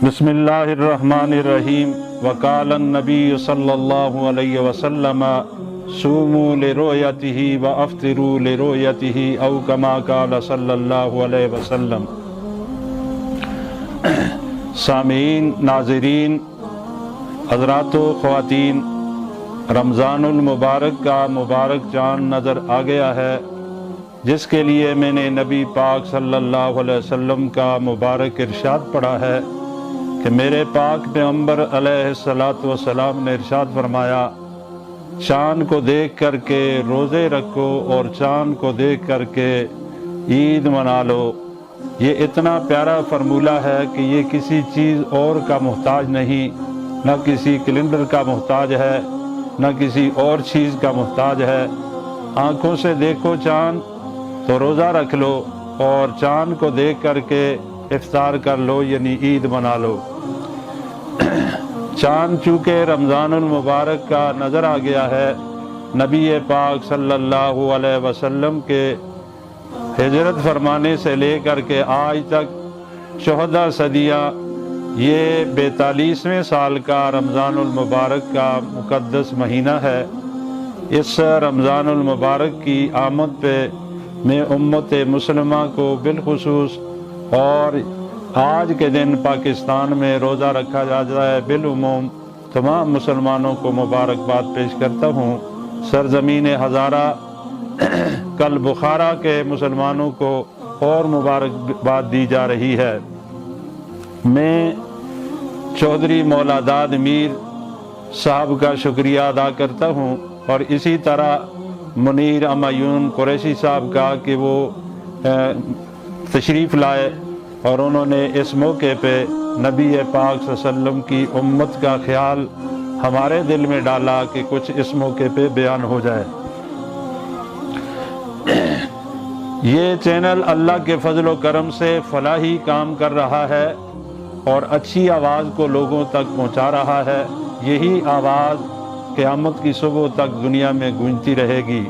بسم اللہ الرحمن الرحیم وقال النبی صلی اللہ علیہ وسلم صوموا لرؤیتہ وافطروا لرؤیتہ او کما قال صلی اللہ علیہ وسلم۔ سامعین، ناظرین، حضرات و خواتین، رمضان المبارک کا مبارک چاند نظر آ گیا ہے، جس کے لیے میں نے نبی پاک صلی اللہ علیہ وسلم کا مبارک ارشاد پڑھا ہے کہ میرے پاک پیغمبر علیہ السلام نے ارشاد فرمایا، چاند کو دیکھ کر کے روزے رکھو اور چاند کو دیکھ کر کے عید منا لو۔ یہ اتنا پیارا فرمولہ ہے کہ یہ کسی چیز اور کا محتاج نہیں، نہ کسی کیلنڈر کا محتاج ہے، نہ کسی اور چیز کا محتاج ہے۔ آنکھوں سے دیکھو چاند تو روزہ رکھ لو اور چاند کو دیکھ کر کے افطار کر لو، یعنی عید منا لو۔ چاند چونکہ رمضان المبارک کا نظر آ گیا ہے، نبی پاک صلی اللہ علیہ وسلم کے ہجرت فرمانے سے لے کر کے آج تک 14 صدیاں، یہ 42ویں سال کا رمضان المبارک کا مقدس مہینہ ہے۔ اس رمضان المبارک کی آمد پہ میں امت مسلمہ کو بالخصوص اور آج کے دن پاکستان میں روزہ رکھا جاتا ہے، بالعموم تمام مسلمانوں کو مبارکباد پیش کرتا ہوں۔ سرزمین ہزارہ کل بخارا کے مسلمانوں کو اور مبارکباد دی جا رہی ہے۔ میں چودھری مولا داد میر صاحب کا شکریہ ادا کرتا ہوں، اور اسی طرح منیر امایون قریشی صاحب کا کہ وہ تشریف لائے اور انہوں نے اس موقع پہ نبی پاک صلی اللہ علیہ وسلم کی امت کا خیال ہمارے دل میں ڈالا کہ کچھ اس موقع پہ بیان ہو جائے۔ یہ چینل اللہ کے فضل و کرم سے فلاحی کام کر رہا ہے اور اچھی آواز کو لوگوں تک پہنچا رہا ہے۔ یہی آواز قیامت کی صبح تک دنیا میں گونجتی رہے گی۔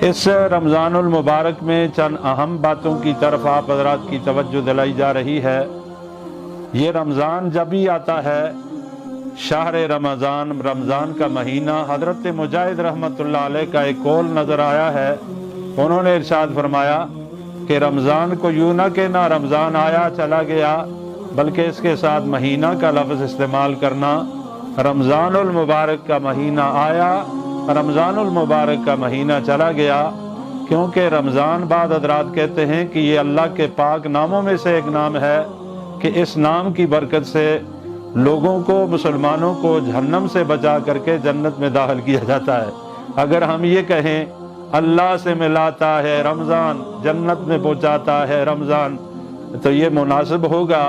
اس رمضان المبارک میں چند اہم باتوں کی طرف آپ حضرات کی توجہ دلائی جا رہی ہے۔ یہ رمضان جب بھی آتا ہے، شہر رمضان، رمضان کا مہینہ، حضرت مجاہد رحمۃ اللہ علیہ کا ایک قول نظر آیا ہے۔ انہوں نے ارشاد فرمایا کہ رمضان کو یوں نہ کہ نہ رمضان آیا چلا گیا، بلکہ اس کے ساتھ مہینہ کا لفظ استعمال کرنا۔ رمضان المبارک کا مہینہ آیا، رمضان المبارک کا مہینہ چلا گیا، کیونکہ رمضان بعد حضرات کہتے ہیں کہ یہ اللہ کے پاک ناموں میں سے ایک نام ہے کہ اس نام کی برکت سے لوگوں کو، مسلمانوں کو جہنم سے بچا کر کے جنت میں داخل کیا جاتا ہے۔ اگر ہم یہ کہیں اللہ سے ملاتا ہے رمضان، جنت میں پہنچاتا ہے رمضان، تو یہ مناسب ہوگا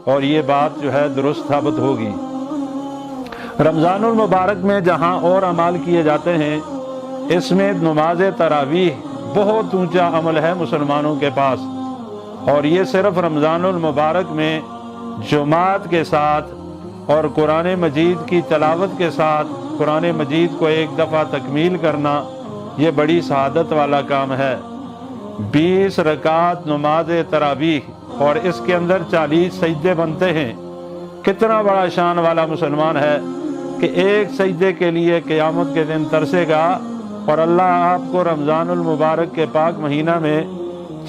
اور یہ بات جو ہے درست ثابت ہوگی۔ رمضان المبارک میں جہاں اور اعمال کیے جاتے ہیں، اس میں نماز تراویح بہت اونچا عمل ہے مسلمانوں کے پاس، اور یہ صرف رمضان المبارک میں جماعت کے ساتھ اور قرآن مجید کی تلاوت کے ساتھ قرآن مجید کو ایک دفعہ تکمیل کرنا، یہ بڑی سعادت والا کام ہے۔ 20 رکعت نماز تراویح اور اس کے اندر 40 سجدے بنتے ہیں۔ کتنا بڑا شان والا مسلمان ہے کہ ایک سجدے کے لیے قیامت کے دن ترسے گا، اور اللہ آپ کو رمضان المبارک کے پاک مہینہ میں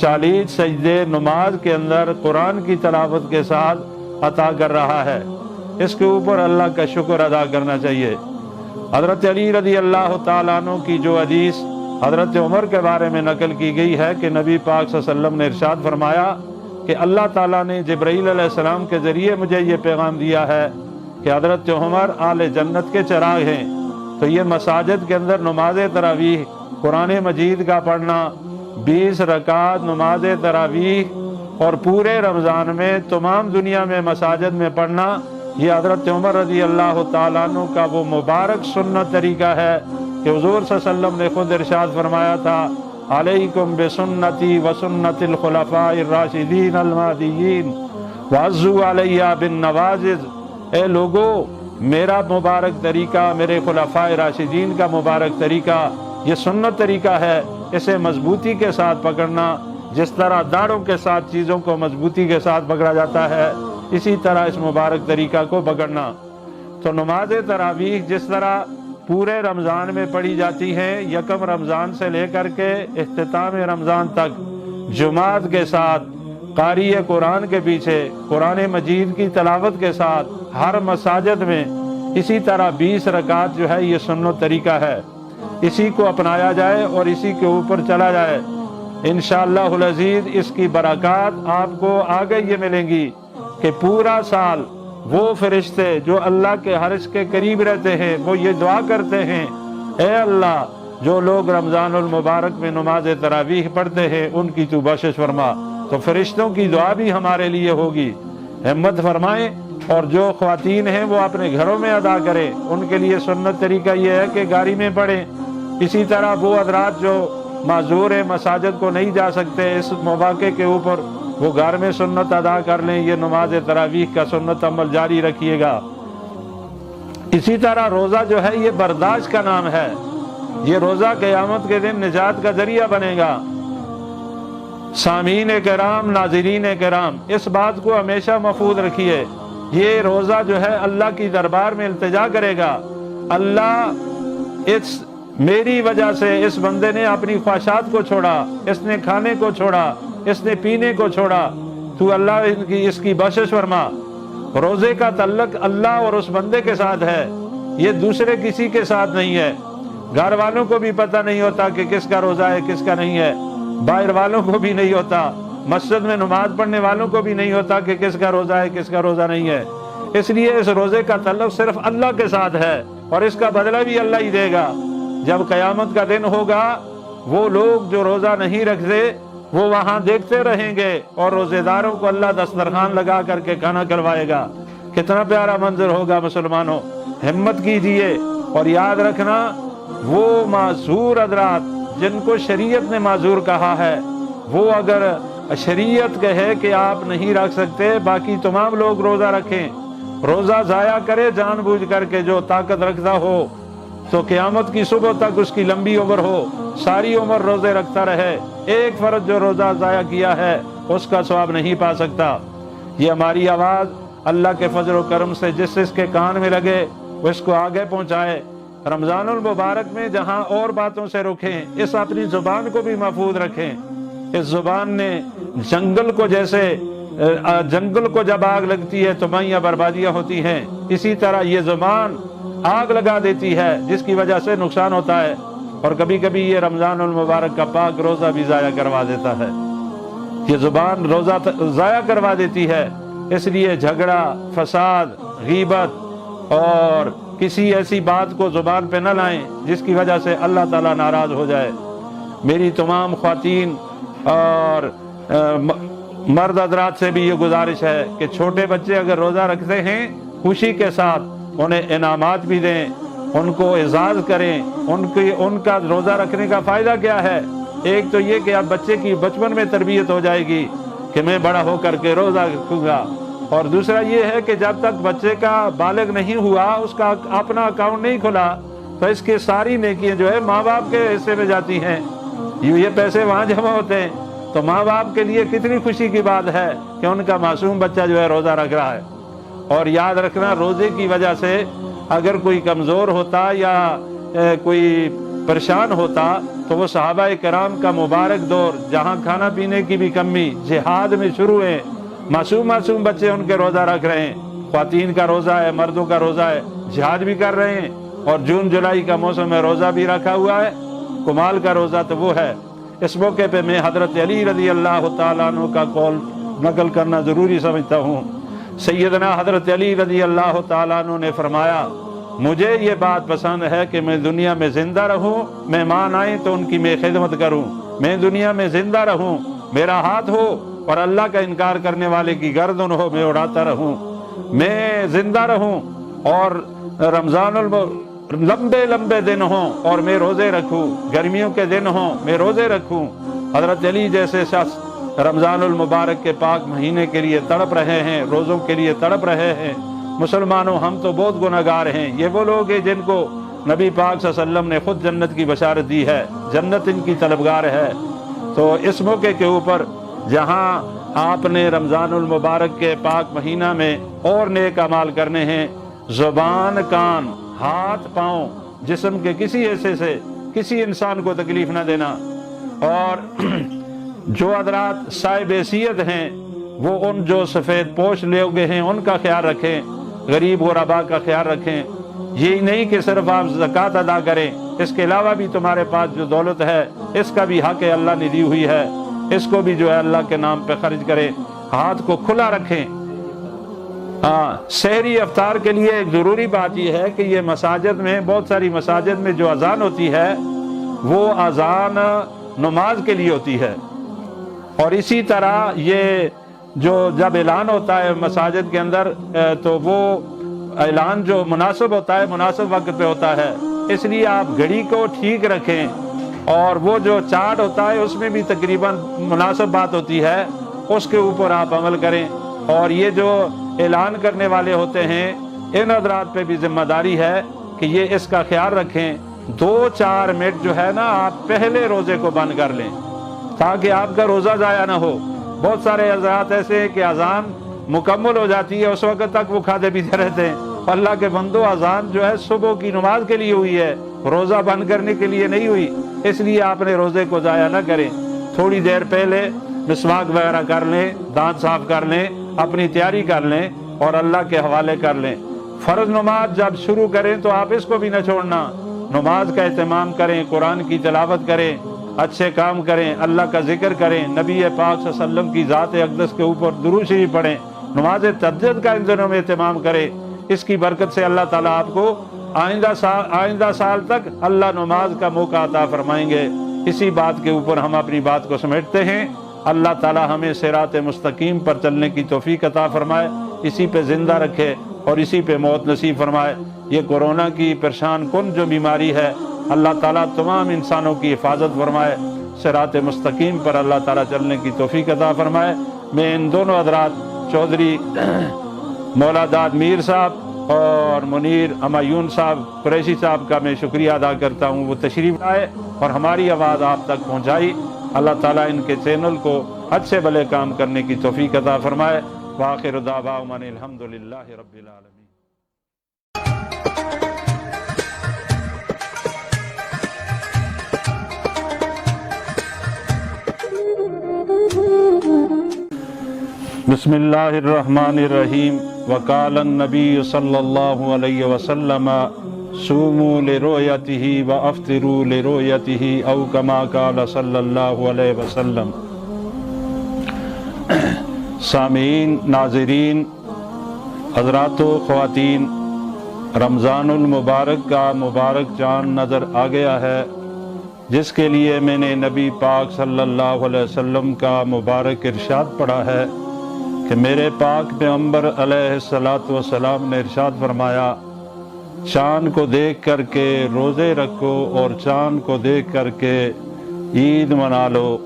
40 سجدے نماز کے اندر قرآن کی تلاوت کے ساتھ عطا کر رہا ہے۔ اس کے اوپر اللہ کا شکر ادا کرنا چاہیے۔ حضرت علی رضی اللہ تعالیٰ عنہ کی جو حدیث حضرت عمر کے بارے میں نقل کی گئی ہے کہ نبی پاک صلی اللہ علیہ وسلم نے ارشاد فرمایا کہ اللہ تعالیٰ نے جبرائیل علیہ السلام کے ذریعے مجھے یہ پیغام دیا ہے کہ حضرت عمر اہل جنت کے چراغ ہیں۔ تو یہ مساجد کے اندر نماز تراویح، قرآن مجید کا پڑھنا، 20 رکعت نماز تراویح اور پورے رمضان میں تمام دنیا میں مساجد میں پڑھنا، یہ حضرت عمر رضی اللہ تعالیٰ عنہ کا وہ مبارک سنت طریقہ ہے کہ حضور صلی اللہ علیہ وسلم نے خود ارشاد فرمایا تھا، علیکم بسنتی وسنت الخلفاء الراشدین المہدیین وعضوا علیہ بالنواجذ۔ اے لوگو، میرا مبارک طریقہ، میرے خلفاء راشدین کا مبارک طریقہ، یہ سنت طریقہ ہے، اسے مضبوطی کے ساتھ پکڑنا، جس طرح داڑھوں کے ساتھ چیزوں کو مضبوطی کے ساتھ پکڑا جاتا ہے، اسی طرح اس مبارک طریقہ کو پکڑنا۔ تو نماز تراویح جس طرح پورے رمضان میں پڑھی جاتی ہیں، یکم رمضان سے لے کر کے اختتام رمضان تک جماعت کے ساتھ، قاری قرآن کے پیچھے، قرآن مجید کی تلاوت کے ساتھ ہر مساجد میں، اسی طرح 20 رکعت جو ہے یہ سنت طریقہ ہے، اسی کو اپنایا جائے اور اسی کے اوپر چلا جائے۔ انشاءاللہ العزیز اس کی برکات آپ کو آگے یہ ملیں گی کہ پورا سال وہ فرشتے جو اللہ کے عرش کے قریب رہتے ہیں وہ یہ دعا کرتے ہیں، اے اللہ جو لوگ رمضان المبارک میں نماز تراویح پڑھتے ہیں ان کی تو بخشش فرما۔ تو فرشتوں کی دعا بھی ہمارے لیے ہوگی، ہمت فرمائیں۔ اور جو خواتین ہیں وہ اپنے گھروں میں ادا کریں، ان کے لیے سنت طریقہ یہ ہے کہ گاڑی میں پڑھیں۔ اسی طرح وہ حضرات جو معذور ہیں، مساجد کو نہیں جا سکتے، اس مواقع کے اوپر وہ گھر میں سنت ادا کر لیں۔ یہ نماز تراویح کا سنت عمل جاری رکھیے گا۔ اسی طرح روزہ جو ہے یہ برداشت کا نام ہے، یہ روزہ قیامت کے دن نجات کا ذریعہ بنے گا۔ سامعین کرام، ناظرین کرام، اس بات کو ہمیشہ محفوظ رکھیے، یہ روزہ جو ہے اللہ کی دربار میں التجا کرے گا، اللہ میری وجہ سے اس بندے نے اپنی خواہشات کو چھوڑا، اس نے کھانے کو چھوڑا، اس نے پینے کو چھوڑا، تو اللہ اس کی بخشش فرما۔ روزے کا تعلق اللہ اور اس بندے کے ساتھ ہے، یہ دوسرے کسی کے ساتھ نہیں ہے۔ گھر والوں کو بھی پتہ نہیں ہوتا کہ کس کا روزہ ہے کس کا نہیں ہے، باہر والوں کو بھی نہیں ہوتا، مسجد میں نماز پڑھنے والوں کو بھی نہیں ہوتا کہ کس کا روزہ ہے کس کا روزہ نہیں ہے۔ اس لیے اس روزے کا تعلق صرف اللہ کے ساتھ ہے اور اس کا بدلہ بھی اللہ ہی دے گا۔ جب قیامت کا دن ہوگا وہ لوگ جو روزہ نہیں رکھتے وہ وہاں دیکھتے رہیں گے اور روزے داروں کو اللہ دسترخوان لگا کر کے کھانا کھلوائے گا۔ کتنا پیارا منظر ہوگا مسلمانوں، ہمت کیجئے اور یاد رکھنا وہ معذور حضرات جن کو شریعت نے معذور کہا ہے، وہ اگر شریعت کہے کہ آپ نہیں رکھ سکتے، باقی تمام لوگ روزہ رکھیں، روزہ ضائع کرے جان بوجھ کر کے جو طاقت رکھتا ہو تو قیامت کی صبح تک اس کی لمبی عمر ہو، ساری عمر روزے رکھتا رہے، ایک فرض جو روزہ ضائع کیا ہے اس کا ثواب نہیں پا سکتا۔ یہ ہماری آواز اللہ کے فضل و کرم سے جس کے کان میں لگے وہ اس کو آگے پہنچائے۔ رمضان المبارک میں جہاں اور باتوں سے رکھیں، اس اپنی زبان کو بھی محفوظ رکھیں۔ اس زبان نے جنگل کو جب آگ لگتی ہے تو مائیاں بربادیاں ہوتی ہیں، اسی طرح یہ زبان آگ لگا دیتی ہے جس کی وجہ سے نقصان ہوتا ہے، اور کبھی کبھی یہ رمضان المبارک کا پاک روزہ بھی ضائع کروا دیتا ہے۔ یہ زبان روزہ ضائع کروا دیتی ہے، اس لیے جھگڑا، فساد، غیبت اور کسی ایسی بات کو زبان پہ نہ لائیں جس کی وجہ سے اللہ تعالیٰ ناراض ہو جائے۔ میری تمام خواتین اور مرد حضرات سے بھی یہ گزارش ہے کہ چھوٹے بچے اگر روزہ رکھتے ہیں خوشی کے ساتھ انہیں انعامات بھی دیں، ان کو اعزاز کریں۔ ان کا روزہ رکھنے کا فائدہ کیا ہے؟ ایک تو یہ کہ اب بچے کی بچپن میں تربیت ہو جائے گی کہ میں بڑا ہو کر کے روزہ رکھوں گا، اور دوسرا یہ ہے کہ جب تک بچے کا بالغ نہیں ہوا، اس کا اپنا اکاؤنٹ نہیں کھلا، تو اس کی ساری نیکیاں جو ہے ماں باپ کے حصے میں جاتی ہیں، یہ پیسے وہاں جمع ہوتے ہیں۔ تو ماں باپ کے لیے کتنی خوشی کی بات ہے کہ ان کا معصوم بچہ جو ہے روزہ رکھ رہا ہے۔ اور یاد رکھنا روزے کی وجہ سے اگر کوئی کمزور ہوتا یا کوئی پریشان ہوتا تو وہ صحابہ کرام کا مبارک دور جہاں کھانا پینے کی بھی کمی، جہاد میں شروع ہے، معصوم بچے ان کے روزہ رکھ رہے ہیں، خواتین کا روزہ ہے، مردوں کا روزہ ہے، جہاد بھی کر رہے ہیں، اور جون جولائی کا موسم میں روزہ بھی رکھا ہوا ہے۔ کمال کا روزہ تو وہ ہے۔ اس موقع پہ میں حضرت علی رضی اللہ تعالیٰ عنہ کا قول نقل کرنا ضروری سمجھتا ہوں۔ سیدنا حضرت علی رضی اللہ تعالیٰ عنہ نے فرمایا، مجھے یہ بات پسند ہے کہ میں دنیا میں زندہ رہوں، مہمان آئیں تو ان کی میں خدمت کروں، میں دنیا میں زندہ رہوں، میرا ہاتھ ہو اور اللہ کا انکار کرنے والے کی گردن ہو، میں اڑاتا رہوں، میں زندہ رہوں اور رمضان لمبے دن ہوں اور میں روزے رکھوں، گرمیوں کے دن ہوں میں روزے رکھوں۔ حضرت علی جیسے شخص رمضان المبارک کے پاک مہینے کے لیے تڑپ رہے ہیں، روزوں کے لیے تڑپ رہے ہیں۔ مسلمانوں ہم تو بہت گناہگار ہیں، یہ وہ لوگ ہیں جن کو نبی پاک صلی اللہ علیہ وسلم نے خود جنت کی بشارت دی ہے، جنت ان کی طلبگار ہے۔ تو اس موقع کے اوپر جہاں آپ نے رمضان المبارک کے پاک مہینہ میں اور نیک اعمال کرنے ہیں۔ زبان، کان، ہاتھ، پاؤں، جسم کے کسی حصے سے کسی انسان کو تکلیف نہ دینا، اور جو حضرات صاحب حیثیت ہیں وہ ان جو سفید پوش لوگ ہیں ان کا خیال رکھیں، غریب غربا کا خیال رکھیں۔ یہی نہیں کہ صرف آپ زکوٰۃ ادا کریں، اس کے علاوہ بھی تمہارے پاس جو دولت ہے اس کا بھی حق اللہ نے دی ہوئی ہے، اس کو بھی جو ہے اللہ کے نام پہ خرچ کریں، ہاتھ کو کھلا رکھیں۔ سحری افطار کے لیے ایک ضروری بات یہ ہے کہ یہ مساجد میں، بہت ساری مساجد میں جو اذان ہوتی ہے وہ اذان نماز کے لیے ہوتی ہے، اور اسی طرح یہ جو جب اعلان ہوتا ہے مساجد کے اندر تو وہ اعلان جو مناسب ہوتا ہے مناسب وقت پہ ہوتا ہے، اس لیے آپ گھڑی کو ٹھیک رکھیں، اور وہ جو چارٹ ہوتا ہے اس میں بھی تقریباً مناسب بات ہوتی ہے، اس کے اوپر آپ عمل کریں۔ اور یہ جو اعلان کرنے والے ہوتے ہیں ان حضرات پہ بھی ذمہ داری ہے کہ یہ اس کا خیال رکھیں، 2-4 منٹ جو ہے نا آپ پہلے روزے کو بند کر لیں تاکہ آپ کا روزہ ضائع نہ ہو۔ بہت سارے حضرات ایسے ہیں کہ اذان مکمل ہو جاتی ہے اس وقت تک وہ کھاتے پیتے رہتے ہیں۔ اللہ کے بندو، اذان جو ہے صبح کی نماز کے لیے ہوئی ہے، روزہ بند کرنے کے لیے نہیں ہوئی، اس لیے آپ نے روزے کو ضائع نہ کریں۔ تھوڑی دیر پہلے مسواک وغیرہ کر لیں، دانت صاف کر لیں، اپنی تیاری کر لیں اور اللہ کے حوالے کر لیں۔ فرض نماز جب شروع کریں تو آپ اس کو بھی نہ چھوڑنا، نماز کا اہتمام کریں، قرآن کی تلاوت کریں، اچھے کام کریں، اللہ کا ذکر کریں، نبی پاک صلی اللہ علیہ وسلم کی ذات اقدس کے اوپر درود شریف پڑھیں، نماز تہجد کا ان دنوں میں اہتمام کریں۔ اس کی برکت سے اللہ تعالیٰ آپ کو آئندہ سال تک اللہ نماز کا موقع عطا فرمائیں گے۔ اسی بات کے اوپر ہم اپنی بات کو سمیٹتے ہیں۔ اللہ تعالیٰ ہمیں صراط مستقیم پر چلنے کی توفیق عطا فرمائے، اسی پہ زندہ رکھے اور اسی پہ موت نصیب فرمائے۔ یہ کورونا کی پریشان کن جو بیماری ہے، اللہ تعالیٰ تمام انسانوں کی حفاظت فرمائے، صراط مستقیم پر اللہ تعالیٰ چلنے کی توفیق عطا فرمائے۔ میں ان دونوں حضرات چودھری مولا داد میر صاحب اور منیر ہمایون صاحب قریشی صاحب کا میں شکریہ ادا کرتا ہوں، وہ تشریف لائے اور ہماری آواز آپ تک پہنچائی۔ اللہ تعالیٰ ان کے چینل کو اچھے بھلے کام کرنے کی توفیق عطا فرمائے۔ وآخر دعوانا الحمدللہ رب العالمین۔ بسم اللہ الرحمن الرحیم۔ وقال النبی صلی اللہ علیہ وسلم صوموا لرؤیتہ وافطروا لرؤیتہ او کما قال صلی اللہ علیہ وسلم۔ سامعین، ناظرین، حضرات و خواتین، رمضان المبارک کا مبارک چاند نظر آ گیا ہے، جس کے لیے میں نے نبی پاک صلی اللہ علیہ وسلم کا مبارک ارشاد پڑھا ہے کہ میرے پاک پیغمبر علیہ الصلوۃ والسلام نے ارشاد فرمایا، چاند کو دیکھ کر کے روزے رکھو اور چاند کو دیکھ کر کے عید منا لو۔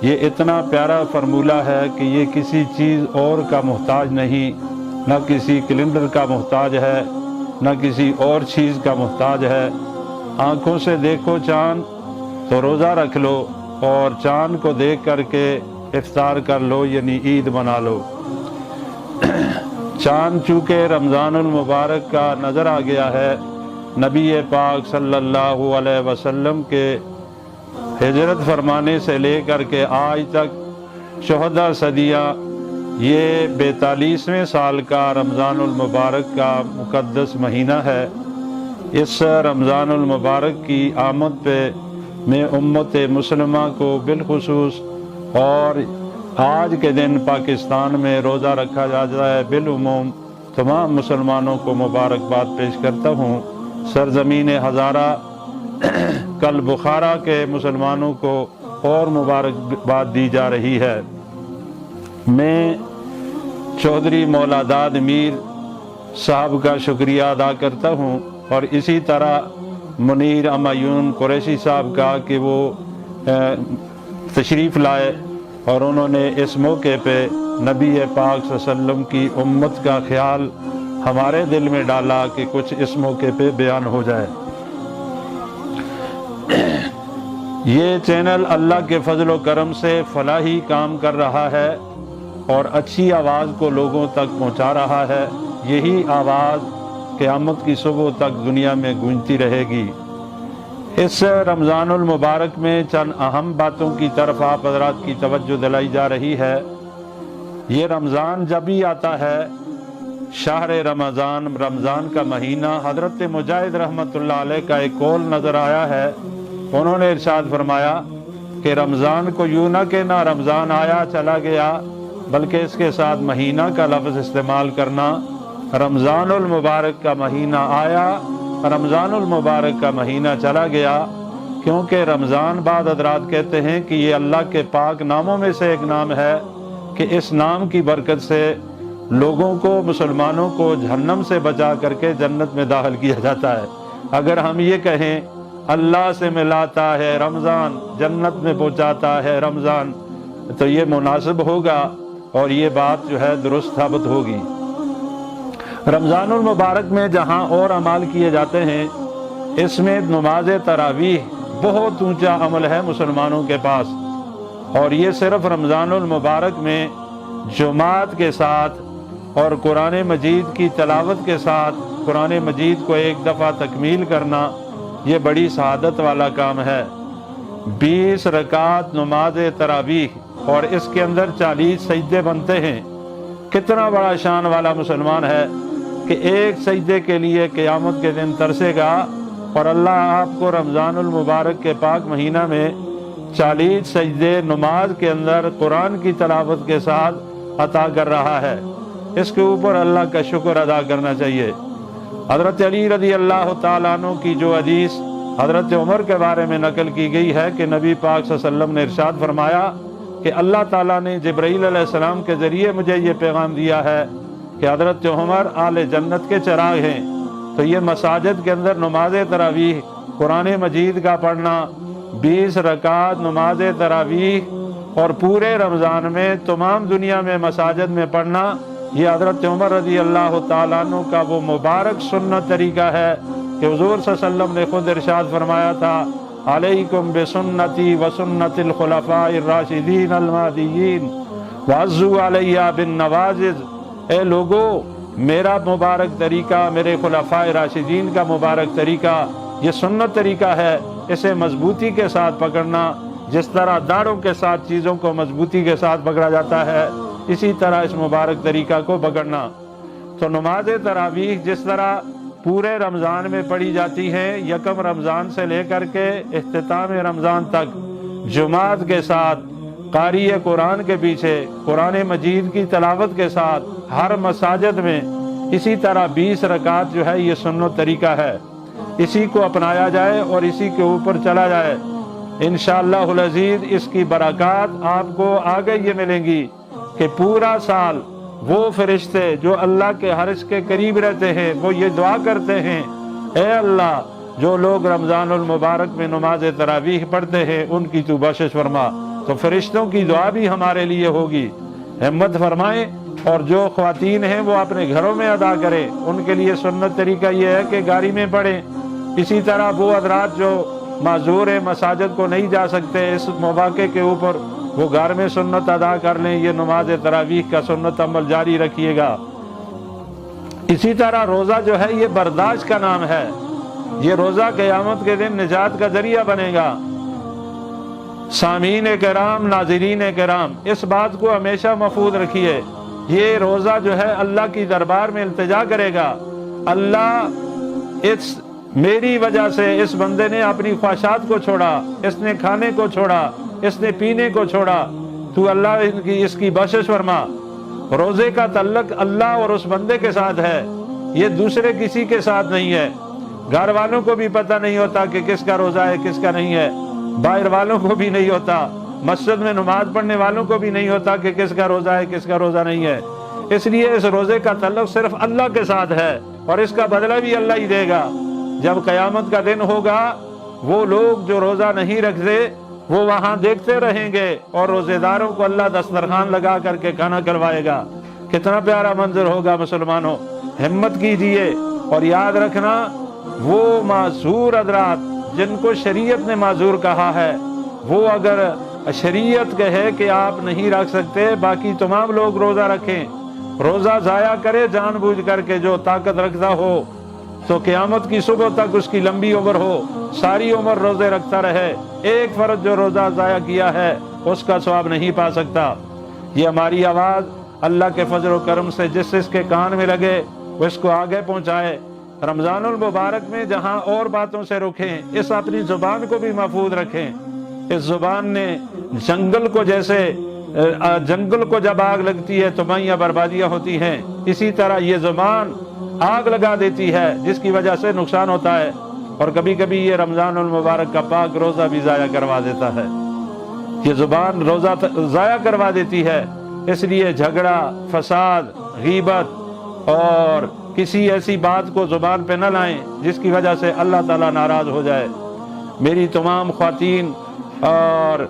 یہ اتنا پیارا فرمولہ ہے کہ یہ کسی چیز اور کا محتاج نہیں، نہ کسی کیلنڈر کا محتاج ہے، نہ کسی اور چیز کا محتاج ہے۔ آنکھوں سے دیکھو چاند تو روزہ رکھ لو، اور چاند کو دیکھ کر کے افطار کر لو، یعنی عید منا لو۔ چاند چونکہ رمضان المبارک کا نظر آ گیا ہے، نبی پاک صلی اللہ علیہ وسلم کے ہجرت فرمانے سے لے کر کے آج تک 14 صدیاں، یہ 42ویں سال کا رمضان المبارک کا مقدس مہینہ ہے۔ اس رمضان المبارک کی آمد پہ میں امت مسلمہ کو بالخصوص اور آج کے دن پاکستان میں روزہ رکھا جاتا ہے، بالعموم تمام مسلمانوں کو مبارکباد پیش کرتا ہوں۔ سرزمین ہزارہ کل بخارا کے مسلمانوں کو اور مبارکباد دی جا رہی ہے۔ میں چودھری مولا داد میر صاحب کا شکریہ ادا کرتا ہوں، اور اسی طرح منیر ہمایون قریشی صاحب کا کہ وہ تشریف لائے اور انہوں نے اس موقع پہ نبی پاک صلی اللہ علیہ وسلم کی امت کا خیال ہمارے دل میں ڈالا کہ کچھ اس موقع پہ بیان ہو جائے۔ یہ چینل اللہ کے فضل و کرم سے فلاحی کام کر رہا ہے، اور اچھی آواز کو لوگوں تک پہنچا رہا ہے، یہی آواز قیامت کی صبح تک دنیا میں گونجتی رہے گی۔ اس رمضان المبارک میں چند اہم باتوں کی طرف آپ حضرات کی توجہ دلائی جا رہی ہے۔ یہ رمضان جب بھی آتا ہے، شہر رمضان، رمضان کا مہینہ، حضرت مجاہد رحمۃ اللہ علیہ کا ایک قول نظر آیا ہے۔ انہوں نے ارشاد فرمایا کہ رمضان کو یوں نہ کہ نہ رمضان آیا چلا گیا، بلکہ اس کے ساتھ مہینہ کا لفظ استعمال کرنا۔ رمضان المبارک کا مہینہ آیا، رمضان المبارک کا مہینہ چلا گیا، کیونکہ رمضان بعد حضرات کہتے ہیں کہ یہ اللہ کے پاک ناموں میں سے ایک نام ہے کہ اس نام کی برکت سے لوگوں کو، مسلمانوں کو جہنم سے بچا کر کے جنت میں داخل کیا جاتا ہے۔ اگر ہم یہ کہیں اللہ سے ملاتا ہے رمضان، جنت میں پہنچاتا ہے رمضان، تو یہ مناسب ہوگا اور یہ بات جو ہے درست ثابت ہوگی۔ رمضان المبارک میں جہاں اور اعمال کیے جاتے ہیں، اس میں نماز تراویح بہت اونچا عمل ہے مسلمانوں کے پاس، اور یہ صرف رمضان المبارک میں جماعت کے ساتھ اور قرآن مجید کی تلاوت کے ساتھ قرآن مجید کو ایک دفعہ تکمیل کرنا، یہ بڑی سعادت والا کام ہے۔ 20 رکعت نماز تراویح اور اس کے اندر 40 سجدے بنتے ہیں۔ کتنا بڑا شان والا مسلمان ہے کہ ایک سجدے کے لیے قیامت کے دن ترسے گا، اور اللہ آپ کو رمضان المبارک کے پاک مہینہ میں 40 سجدے نماز کے اندر قرآن کی تلاوت کے ساتھ عطا کر رہا ہے۔ اس کے اوپر اللہ کا شکر ادا کرنا چاہیے۔ حضرت علی رضی اللہ تعالیٰ عنہ کی جو حدیث حضرت عمر کے بارے میں نقل کی گئی ہے کہ نبی پاک صلی اللہ علیہ وسلم نے ارشاد فرمایا کہ اللہ تعالیٰ نے جبرائیل علیہ السلام کے ذریعے مجھے یہ پیغام دیا ہے کہ حضرت عمر اہل جنت کے چراغ ہیں۔ تو یہ مساجد کے اندر نماز تراویح، قرآن مجید کا پڑھنا، 20 رکعت نماز تراویح اور پورے رمضان میں تمام دنیا میں مساجد میں پڑھنا، یہ حضرت عمر رضی اللہ تعالیٰ عنہ کا وہ مبارک سنت طریقہ ہے کہ حضور صلی اللہ علیہ وسلم نے خود ارشاد فرمایا تھا، علیکم بسنتی وسنت الخلفاء الراشدین المہدیین وعضوا علیہ بالنواجذ۔ اے لوگو، میرا مبارک طریقہ، میرے خلفاء راشدین کا مبارک طریقہ، یہ سنت طریقہ ہے، اسے مضبوطی کے ساتھ پکڑنا۔ جس طرح داڑھوں کے ساتھ چیزوں کو مضبوطی کے ساتھ پکڑا جاتا ہے، اسی طرح اس مبارک طریقہ کو پکڑنا۔ تو نماز تراویح جس طرح پورے رمضان میں پڑھی جاتی ہیں، یکم رمضان سے لے کر کے اختتام رمضان تک جماعت کے ساتھ، قاری قرآن کے پیچھے، قرآن مجید کی تلاوت کے ساتھ ہر مساجد میں، اسی طرح 20 رکعت جو ہے یہ سنت طریقہ ہے۔ اسی کو اپنایا جائے اور اسی کے اوپر چلا جائے، انشاءاللہ العزیز اس کی برکات آپ کو آگے یہ ملیں گی کہ پورا سال وہ فرشتے جو اللہ کے عرش کے قریب رہتے ہیں وہ یہ دعا کرتے ہیں، اے اللہ جو لوگ رمضان المبارک میں نماز تراویح پڑھتے ہیں ان کی تو بخشش فرما۔ تو فرشتوں کی دعا بھی ہمارے لیے ہوگی، ہمت فرمائیں، اور جو خواتین ہیں وہ اپنے گھروں میں ادا کریں، ان کے لیے سنت طریقہ یہ ہے کہ گاڑی میں پڑھیں۔ اسی طرح وہ حضرات جو معذور ہیں، مساجد کو نہیں جا سکتے، اس مواقع کے اوپر وہ گھر میں سنت ادا کر لیں۔ یہ نماز تراویح کا سنت عمل جاری رکھیے گا۔ اسی طرح روزہ جو ہے یہ برداشت کا نام ہے، یہ روزہ قیامت کے دن نجات کا ذریعہ بنے گا۔ سامعین کرام، ناظرین کرام، اس بات کو ہمیشہ محفوظ رکھیے، یہ روزہ جو ہے اللہ کی دربار میں التجا کرے گا، اللہ اس میری وجہ سے اس بندے نے اپنی خواہشات کو چھوڑا، اس نے کھانے کو چھوڑا، اس نے پینے کو چھوڑا، تو اللہ اس کی بخشش فرما۔ روزے کا تعلق اللہ اور اس بندے کے ساتھ ہے، یہ دوسرے کسی کے ساتھ نہیں ہے۔ گھر والوں کو بھی پتہ نہیں ہوتا کہ کس کا روزہ ہے کس کا نہیں ہے، باہر والوں کو بھی نہیں ہوتا، مسجد میں نماز پڑھنے والوں کو بھی نہیں ہوتا کہ کس کا روزہ ہے کس کا روزہ نہیں ہے۔ اس لیے اس روزے کا تعلق صرف اللہ کے ساتھ ہے اور اس کا بدلہ بھی اللہ ہی دے گا۔ جب قیامت کا دن ہوگا، وہ لوگ جو روزہ نہیں رکھتے وہ وہاں دیکھتے رہیں گے اور روزے داروں کو اللہ دسترخوان لگا کر کے کھانا کھلوائے گا۔ کتنا پیارا منظر ہوگا مسلمانوں، ہمت کیجئے اور یاد رکھنا وہ معذور حضرات جن کو شریعت نے معذور کہا ہے، وہ اگر شریعت کہے کہ آپ نہیں رکھ سکتے، باقی تمام لوگ روزہ رکھیں، روزہ ضائع کرے جان بوجھ کر کے جو طاقت رکھتا ہو تو قیامت کی صبح تک اس کی لمبی عمر ہو، ساری عمر روزے رکھتا رہے، ایک فرض جو روزہ ضائع کیا ہے اس کا ثواب نہیں پا سکتا۔ یہ ہماری آواز اللہ کے فضل و کرم سے جس کے کان میں لگے وہ اس کو آگے پہنچائے۔ رمضان المبارک میں جہاں اور باتوں سے رکھیں، اس اپنی زبان کو بھی محفوظ رکھیں۔ اس زبان نے جنگل کو جیسے جنگل کو جب آگ لگتی ہے تو تباہیاں بربادیاں ہوتی ہیں، اسی طرح یہ زبان آگ لگا دیتی ہے جس کی وجہ سے نقصان ہوتا ہے، اور کبھی کبھی یہ رمضان المبارک کا پاک روزہ بھی ضائع کروا دیتا ہے۔ یہ زبان روزہ ضائع کروا دیتی ہے، اس لیے جھگڑا، فساد، غیبت اور کسی ایسی بات کو زبان پہ نہ لائیں جس کی وجہ سے اللہ تعالیٰ ناراض ہو جائے۔ میری تمام خواتین اور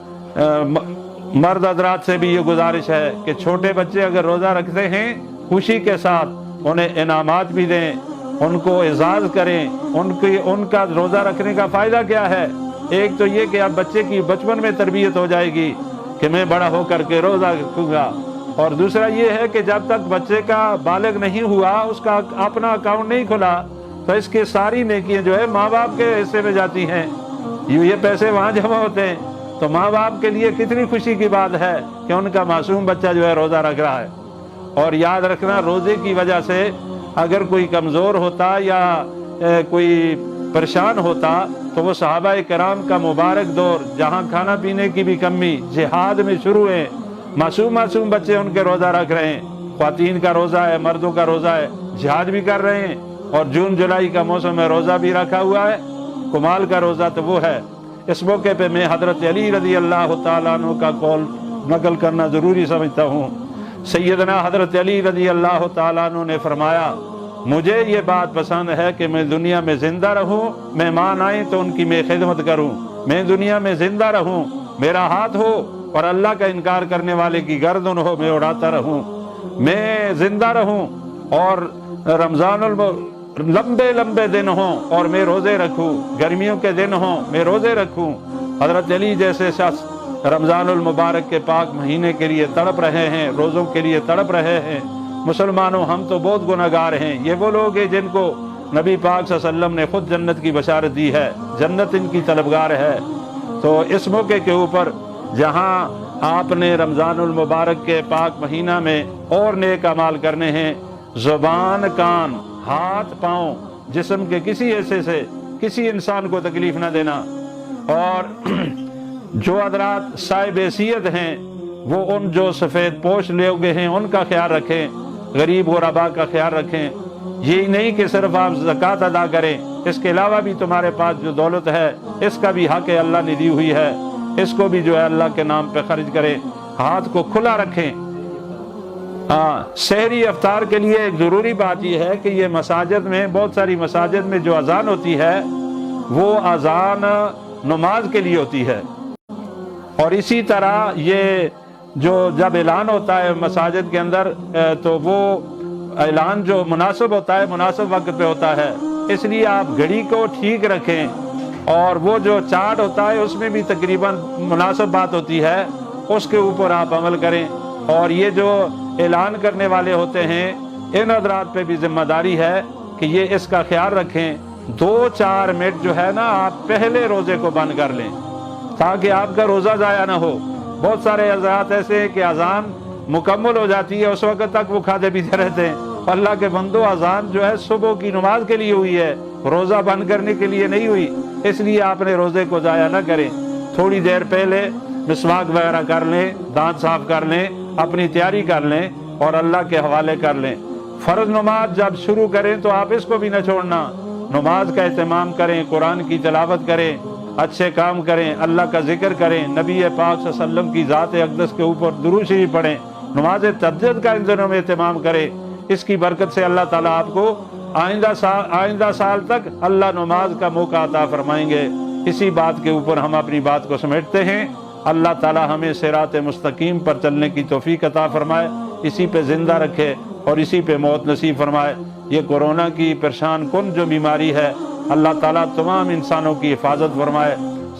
مرد حضرات سے بھی یہ گزارش ہے کہ چھوٹے بچے اگر روزہ رکھتے ہیں خوشی کے ساتھ انہیں انعامات بھی دیں، ان کو اعزاز کریں۔ ان کا روزہ رکھنے کا فائدہ کیا ہے؟ ایک تو یہ کہ اب بچے کی بچپن میں تربیت ہو جائے گی کہ میں بڑا ہو کر کے روزہ رکھوں گا، اور دوسرا یہ ہے کہ جب تک بچے کا بالغ نہیں ہوا، اس کا اپنا اکاؤنٹ نہیں کھلا، تو اس کے ساری نیکیاں جو ہے ماں باپ کے حصے میں جاتی ہیں، یہ پیسے وہاں جمع ہوتے ہیں۔ تو ماں باپ کے لیے کتنی خوشی کی بات ہے کہ ان کا معصوم بچہ جو ہے روزہ رکھ رہا ہے۔ اور یاد رکھنا، روزے کی وجہ سے اگر کوئی کمزور ہوتا یا کوئی پریشان ہوتا تو وہ صحابہ کرام کا مبارک دور جہاں کھانا پینے کی بھی کمی، جہاد میں شروع ہے، معصوم بچے ان کے روزہ رکھ رہے ہیں، خواتین کا روزہ ہے، مردوں کا روزہ ہے، جہاد بھی کر رہے ہیں، اور جون جولائی کا موسم میں روزہ بھی رکھا ہوا ہے۔ کمال کا روزہ تو وہ ہے۔ اس موقع پہ میں حضرت علی رضی اللہ تعالیٰ عنہ کا قول نقل کرنا ضروری سمجھتا ہوں۔ سیدنا حضرت علی رضی اللہ تعالیٰ عنہ نے فرمایا، مجھے یہ بات پسند ہے کہ میں دنیا میں زندہ رہوں، مہمان آئیں تو ان کی میں خدمت کروں، میں دنیا میں زندہ رہوں، میرا ہاتھ ہو اور اللہ کا انکار کرنے والے کی گردن ہو، میں اڑاتا رہوں، میں زندہ رہوں اور رمضان لمبے دن ہوں اور میں روزے رکھوں، گرمیوں کے دن ہوں میں روزے رکھوں۔ حضرت علی جیسے شخص رمضان المبارک کے پاک مہینے کے لیے تڑپ رہے ہیں، روزوں کے لیے تڑپ رہے ہیں۔ مسلمانوں، ہم تو بہت گناہگار ہیں، یہ وہ لوگ ہیں جن کو نبی پاک صلی اللہ علیہ وسلم نے خود جنت کی بشارت دی ہے، جنت ان کی طلبگار ہے۔ تو اس موقع کے اوپر جہاں آپ نے رمضان المبارک کے پاک مہینہ میں اور نیک اعمال کرنے ہیں، زبان، کان، ہاتھ، پاؤں، جسم کے کسی حصے سے کسی انسان کو تکلیف نہ دینا، اور جو حضرات صاحب حیثیت ہیں وہ ان جو سفید پوش لوگ ہیں ان کا خیال رکھیں، غریب غربا کا خیال رکھیں۔ یہی نہیں کہ صرف آپ زکوٰۃ ادا کریں، اس کے علاوہ بھی تمہارے پاس جو دولت ہے اس کا بھی حق اللہ نے دی ہوئی ہے، اس کو بھی جو ہے اللہ کے نام پہ خرچ کریں، ہاتھ کو کھلا رکھیں۔ سحری افطار کے لیے ایک ضروری بات یہ ہے کہ یہ مساجد میں، بہت ساری مساجد میں جو اذان ہوتی ہے وہ اذان نماز کے لیے ہوتی ہے، اور اسی طرح یہ جو جب اعلان ہوتا ہے مساجد کے اندر تو وہ اعلان جو مناسب ہوتا ہے مناسب وقت پہ ہوتا ہے، اس لیے آپ گھڑی کو ٹھیک رکھیں، اور وہ جو چارٹ ہوتا ہے اس میں بھی تقریباً مناسب بات ہوتی ہے، اس کے اوپر آپ عمل کریں۔ اور یہ جو اعلان کرنے والے ہوتے ہیں ان حضرات پہ بھی ذمہ داری ہے کہ یہ اس کا خیال رکھیں، 2-4 منٹ جو ہے نا آپ پہلے روزے کو بند کر لیں تاکہ آپ کا روزہ ضائع نہ ہو۔ بہت سارے حضرات ایسے ہیں کہ اذان مکمل ہو جاتی ہے، اس وقت تک وہ کھاتے پیتے رہتے ہیں۔ اللہ کے بندو، اذان جو ہے صبح کی نماز کے لیے ہوئی ہے، روزہ بند کرنے کے لیے نہیں ہوئی، اس لیے آپ نے روزے کو ضائع نہ کریں۔ تھوڑی دیر پہلے مسواک وغیرہ کر لیں، دانت صاف کر لیں، اپنی تیاری کر لیں اور اللہ کے حوالے کر لیں۔ فرض نماز جب شروع کریں تو آپ اس کو بھی نہ چھوڑنا، نماز کا اہتمام کریں، قرآن کی تلاوت کریں، اچھے کام کریں، اللہ کا ذکر کریں، نبی پاک صلی اللہ علیہ وسلم کی ذات اقدس کے اوپر درود شریف پڑھیں، نماز تہجد کا ان دنوں میں اہتمام کریں۔ اس کی برکت سے اللہ تعالیٰ آپ کو آئندہ سال تک اللہ نماز کا موقع عطا فرمائیں گے۔ اسی بات کے اوپر ہم اپنی بات کو سمیٹتے ہیں۔ اللہ تعالیٰ ہمیں صراط مستقیم پر چلنے کی توفیق عطا فرمائے، اسی پہ زندہ رکھے اور اسی پہ موت نصیب فرمائے۔ یہ کورونا کی پریشان کن جو بیماری ہے، اللہ تعالیٰ تمام انسانوں کی حفاظت فرمائے،